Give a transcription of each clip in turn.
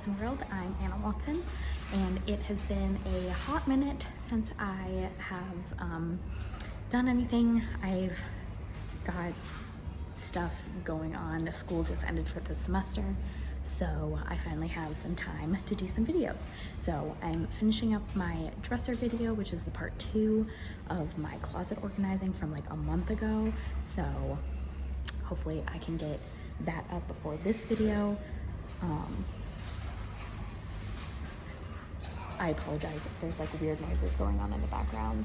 Watson World. I'm Anna Watson, and it has been a hot minute since I have done anything. I've got stuff going on. School just ended for this semester, so I finally have some time to do some videos. So I'm finishing up my dresser video, which is the part 2 of my closet organizing from like a month ago. So hopefully I can get that up before this video. I apologize if there's like weird noises going on in the background.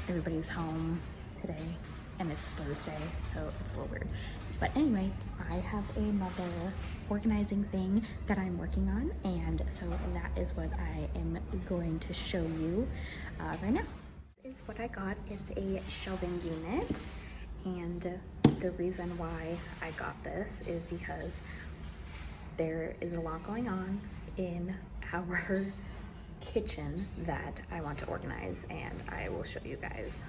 Everybody's home today and it's Thursday, so it's a little weird. But anyway, I have another organizing thing that I'm working on, and so that is what I am going to show you right now. This is what I got. It's a shelving unit, and the reason why I got this is because there is a lot going on in our kitchen that I want to organize, and I will show you guys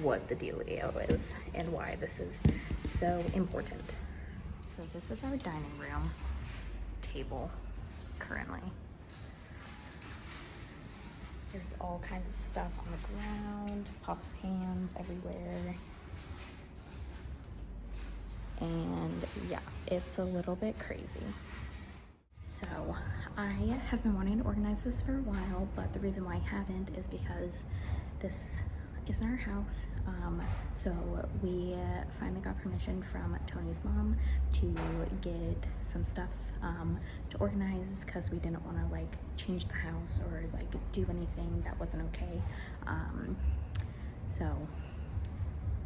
what the dealio is and why this is so important. So this is our dining room table currently. There's all kinds of stuff on the ground, pots and pans everywhere. And yeah, it's a little bit crazy. So I have been wanting to organize this for a while, but the reason why I haven't is because this isn't our house. So we finally got permission from Tony's mom to get some stuff to organize, because we didn't want to like change the house or like do anything that wasn't okay. So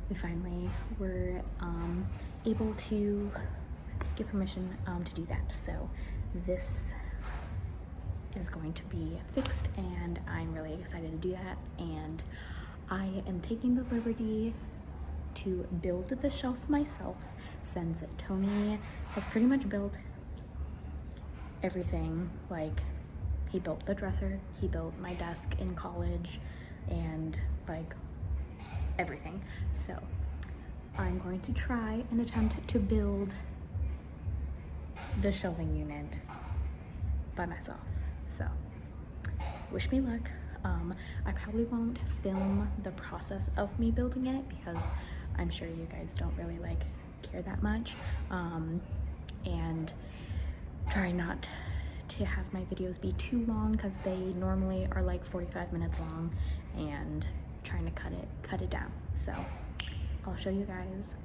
we finally were able to get permission to do that. So this is going to be fixed, and I'm really excited to do that. And I am taking the liberty to build the shelf myself, since Tony has pretty much built everything. Like, he built the dresser, he built my desk in college, and like everything. So I'm going to try and attempt to build the shelving unit by myself. So wish me luck. I probably won't film the process of me building it, because I'm sure you guys don't really like care that much, and try not to have my videos be too long, because they normally are like 45 minutes long, and trying to cut it down. So I'll show you guys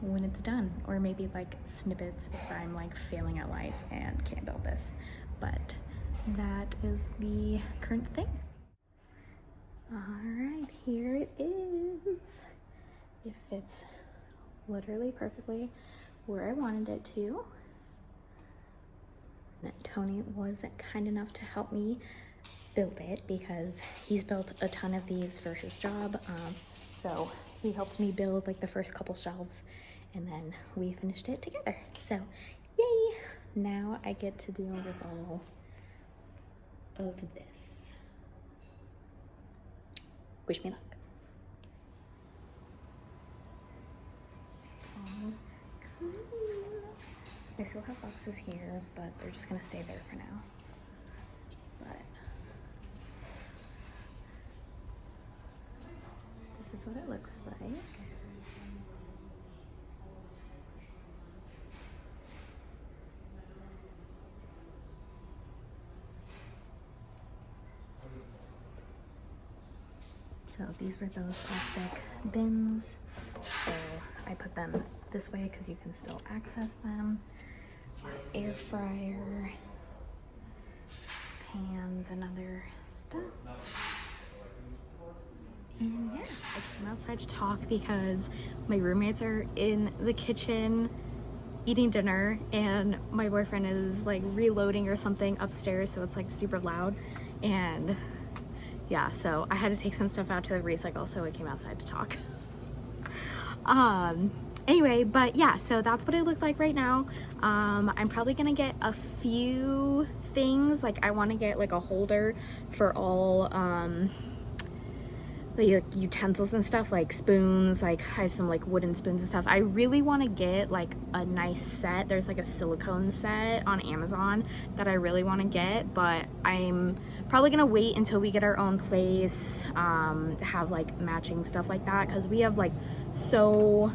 when it's done, or maybe like snippets if I'm like failing at life and can't build this. But that is the current thing. All right, here it is. It fits literally perfectly where I wanted it to. Tony was kind enough to help me build it, because he's built a ton of these for his job. So he helped me build like the first couple shelves, and then we finished it together. So yay! Now I get to deal with all of this. Wish me luck. I still have boxes here, but they're just gonna stay there for now. But this is what it looks like. So these were those plastic bins, so I put them this way because you can still access them. Air fryer, pans, and other stuff. And yeah, I came outside to talk because my roommates are in the kitchen eating dinner, and my boyfriend is like reloading or something upstairs, so it's like super loud. And yeah, so I had to take some stuff out to the recycle, so I came outside to talk. Anyway, but yeah, so that's what it looked like right now. I'm probably gonna get a few things. Like, I want to get like a holder for all like utensils and stuff, like spoons. Like I have some like wooden spoons and stuff. I really want to get like a nice set. There's like a silicone set on Amazon that I really want to get, but I'm probably gonna wait until we get our own place to have like matching stuff like that, because we have like so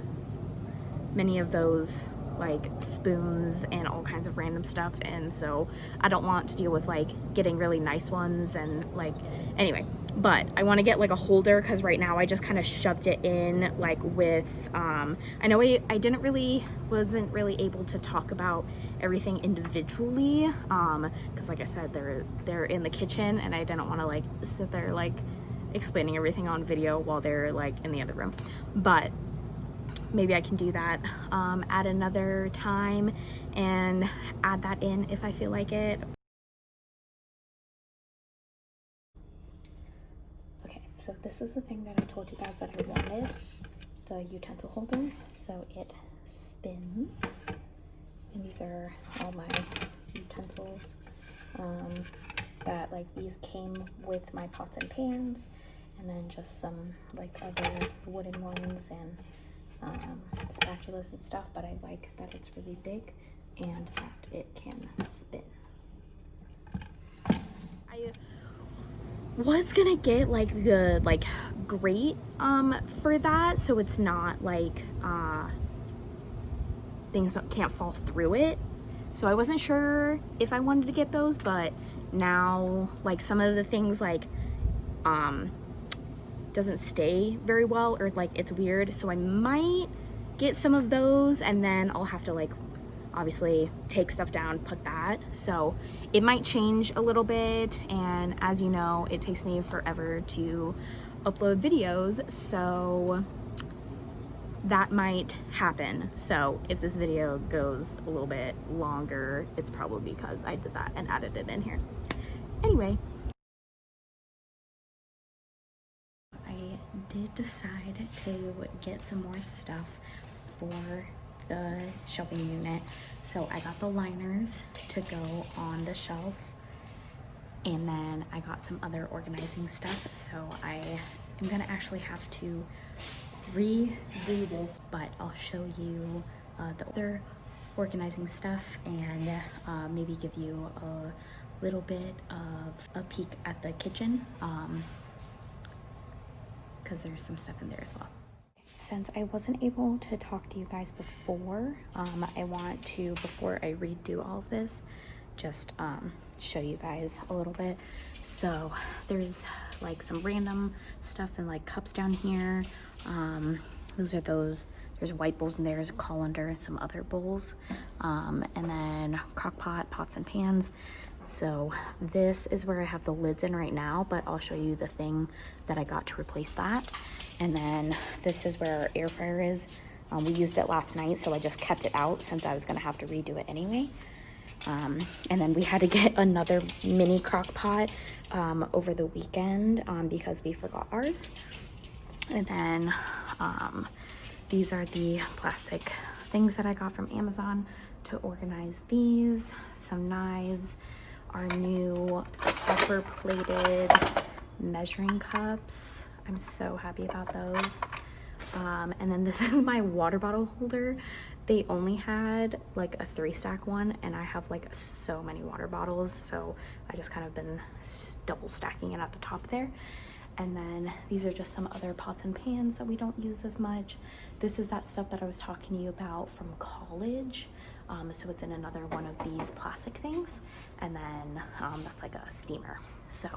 many of those like spoons and all kinds of random stuff, and so I don't want to deal with like getting really nice ones and like, anyway. But I want to get like a holder, because right now I just kind of shoved it in like with I know I wasn't really able to talk about everything individually, because like I said, they're in the kitchen and I didn't want to like sit there like explaining everything on video while they're like in the other room. But maybe I can do that at another time and add that in if I feel like it. Okay, so this is the thing that I told you guys that I wanted, the utensil holder. So it spins, and these are all my utensils that like these came with my pots and pans, and then just some like other wooden ones and spatulas and stuff. But I like that it's really big and that it can spin. I was gonna get like the grate for that, so it's not like things can't fall through it. So I wasn't sure if I wanted to get those, but now like some of the things like doesn't stay very well, or like it's weird, so I might get some of those, and then I'll have to like obviously take stuff down, put that, so it might change a little bit. And as you know, it takes me forever to upload videos, so that might happen. So if this video goes a little bit longer, it's probably because I did that and added it in here. Anyway, I did decide to get some more stuff for the shelving unit. So I got the liners to go on the shelf, and then I got some other organizing stuff. So I am gonna actually have to redo this, but I'll show you the other organizing stuff and maybe give you a little bit of a peek at the kitchen, because there's some stuff in there as well. Since I wasn't able to talk to you guys before, I want to, before I redo all of this, just show you guys a little bit. So there's like some random stuff in like cups down here. There's white bowls in there, there's a colander and some other bowls, and then crock pot, pots and pans. So this is where I have the lids in right now, but I'll show you the thing that I got to replace that. And then this is where our air fryer is. We used it last night, so I just kept it out since I was gonna have to redo it anyway. And then we had to get another mini crock pot over the weekend because we forgot ours. And then these are the plastic things that I got from Amazon to organize these. Some knives, our new copper plated measuring cups. I'm so happy about those. And then this is my water bottle holder. They only had like a 3-stack one, and I have like so many water bottles, so I just kind of been double stacking it at the top there. And then these are just some other pots and pans that we don't use as much. This is that stuff that I was talking to you about from college. So it's in another one of these plastic things. And then that's like a steamer. So,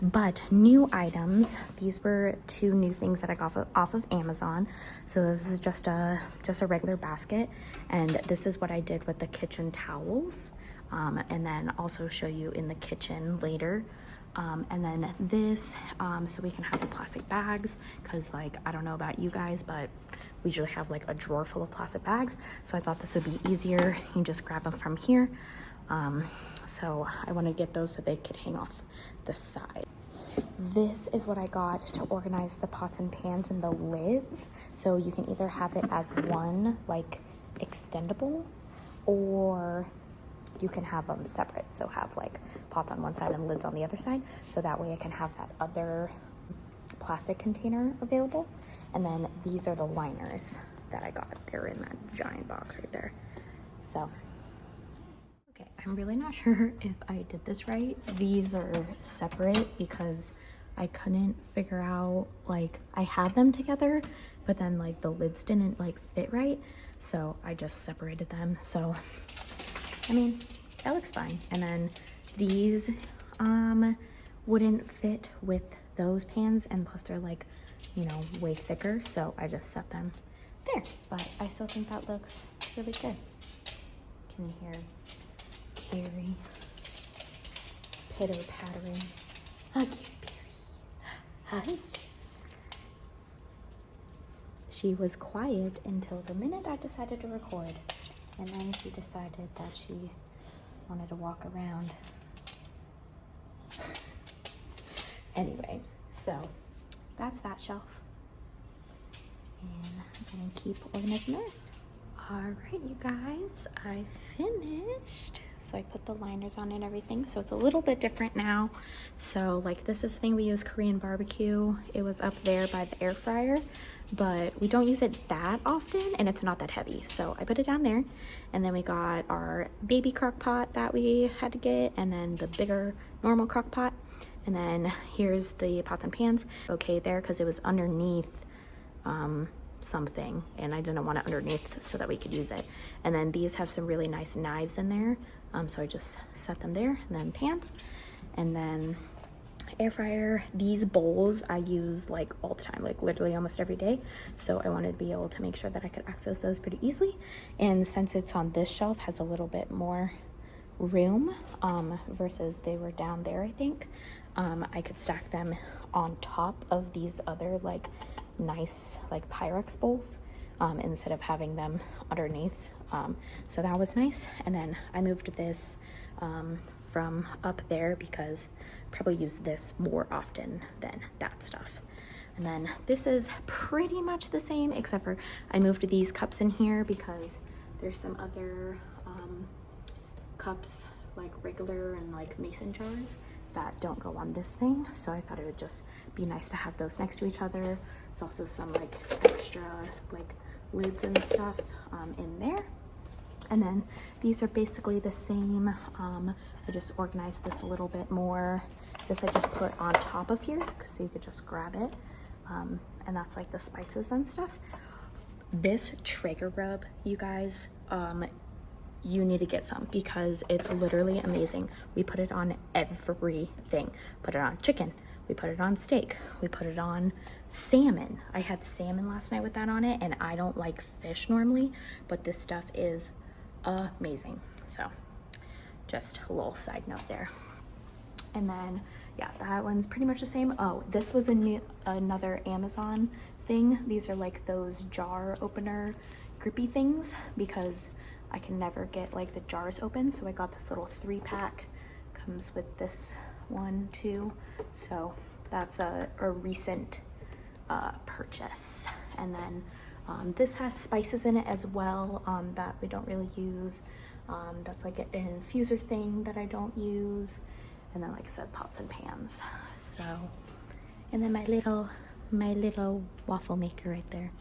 but new items, these were 2 new things that I got off of Amazon. So this is just a regular basket. And this is what I did with the kitchen towels. And then also show you in the kitchen later. And then this, so we can have the plastic bags, because like, I don't know about you guys, but we usually have like a drawer full of plastic bags. So I thought this would be easier. You can just grab them from here. So I want to get those so they could hang off the side. This is what I got to organize the pots and pans and the lids. So you can either have it as one like extendable, or you can have them separate. So have like pots on one side and lids on the other side. So that way I can have that other plastic container available. And then these are the liners that I got. They're in that giant box right there. So, okay, I'm really not sure if I did this right. These are separate because I couldn't figure out, like, I had them together, but then like the lids didn't like fit right. So I just separated them. So, I mean, that looks fine. And then these wouldn't fit with those pans, and plus they're like, you know, way thicker, so I just set them there. But I still think that looks really good. Can you hear Carrie pitter pattering? Hi, Carrie. Hi. She was quiet until the minute I decided to record, and then she decided that she wanted to walk around. Anyway, so that's that shelf. And I'm gonna keep organizing the rest. All right, you guys, I finished. So I put the liners on and everything. So it's a little bit different now. So like this is the thing we use, Korean barbecue. It was up there by the air fryer, but we don't use it that often and it's not that heavy. So I put it down there, and then we got our baby crock pot that we had to get, and then the bigger normal crock pot. And then here's the pots and pans. Okay there, because it was underneath something, and I didn't want it underneath so that we could use it. And then these have some really nice knives in there, so I just set them there. And then pans, and then air fryer. These bowls I use like all the time, like literally almost every day, so I wanted to be able to make sure that I could access those pretty easily. And since it's on this shelf, has a little bit more room versus they were down there, I think I could stack them on top of these other like nice like Pyrex bowls instead of having them underneath, so that was nice. And then I moved this from up there because I probably use this more often than that stuff. And then this is pretty much the same, except for I moved these cups in here because there's some other cups, like regular and like mason jars, that don't go on this thing, so I thought it would just be nice to have those next to each other. There's also some like extra like lids and stuff in there. And then these are basically the same. I just organized this a little bit more. This I just put on top of here so you could just grab it, and that's like the spices and stuff. This Traeger rub, you guys, you need to get some because it's literally amazing. We put it on everything. Put it on chicken, we put it on steak, we put it on salmon. I had salmon last night with that on it, and I don't like fish normally, but this stuff is amazing. So just a little side note there. And then yeah, that one's pretty much the same. Oh, this was another Amazon thing. These are like those jar opener grippy things because I can never get like the jars open, so I got this little 3-pack. Comes with this 1, 2, so that's a recent purchase. And then this has spices in it as well that we don't really use. That's like an infuser thing that I don't use. And then like I said, pots and pans. So, and then my little waffle maker right there.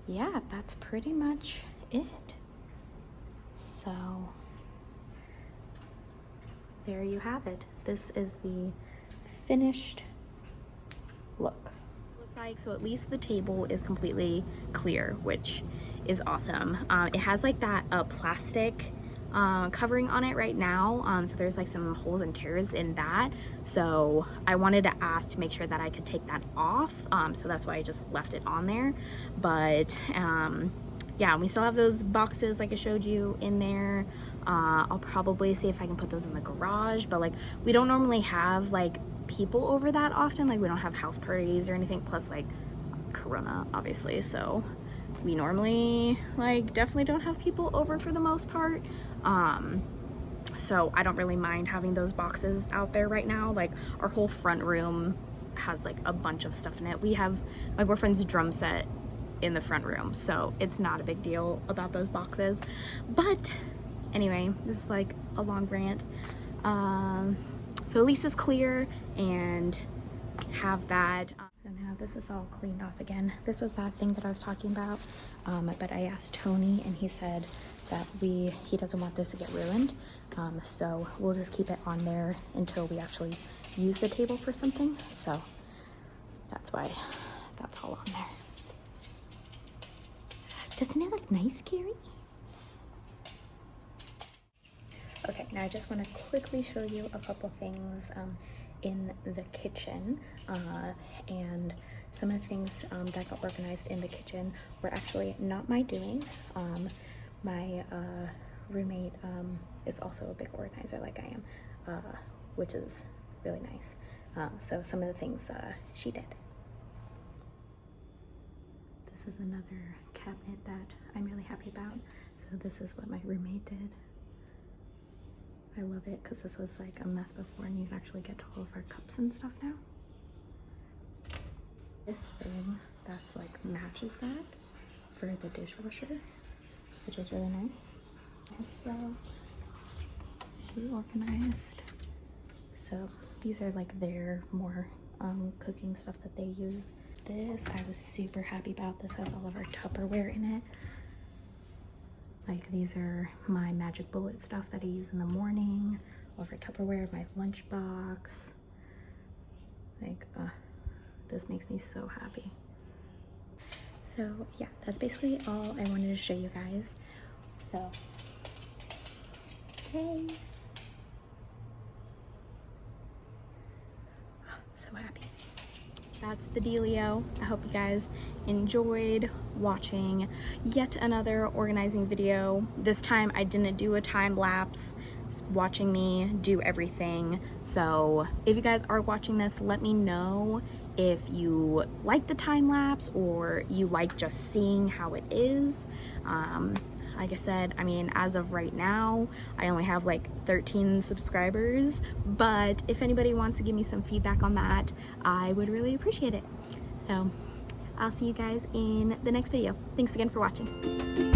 Yeah, that's pretty much it. So there you have it. This is the finished look. So at least the table is completely clear, which is awesome. It has like that plastic covering on it right now, so there's like some holes and tears in that, so I wanted to ask to make sure that I could take that off, so that's why I just left it on there. But yeah, we still have those boxes like I showed you in there. I'll probably see if I can put those in the garage, but like we don't normally have like people over that often, like we don't have house parties or anything, plus like Corona obviously, so we normally like definitely don't have people over for the most part, so I don't really mind having those boxes out there right now. Like our whole front room has like a bunch of stuff in it. We have my boyfriend's drum set in the front room, so it's not a big deal about those boxes. But anyway, this is like a long rant. So at least it's clear, and have that. So now this is all cleaned off again. This was that thing that I was talking about, but I asked Tony and he said that he doesn't want this to get ruined, so we'll just keep it on there until we actually use the table for something. So that's why that's all on there. Doesn't it look nice, Carrie? Okay, now I just want to quickly show you a couple things in the kitchen, and some of the things that got organized in the kitchen were actually not my doing. My roommate is also a big organizer like I am, which is really nice. So some of the things she did. This is another cabinet that I'm really happy about. So this is what my roommate did. I love it because this was like a mess before and you can actually get to all of our cups and stuff now. This thing that's like matches that for the dishwasher, which is really nice. So she organized. So these are like their more cooking stuff that they use. This I was super happy about. This has all of our Tupperware in it. Like these are my magic bullet stuff that I use in the morning. Over Tupperware, my lunchbox. Like, this makes me so happy. So yeah, that's basically all I wanted to show you guys. So, hey. So happy. That's the dealio. I hope you guys enjoyed watching yet another organizing video. This time I didn't do a time lapse, watching me do everything. So if you guys are watching this, let me know if you like the time lapse or you like just seeing how it is. Like I said, I mean, as of right now, I only have like 13 subscribers, but if anybody wants to give me some feedback on that, I would really appreciate it. So I'll see you guys in the next video. Thanks again for watching.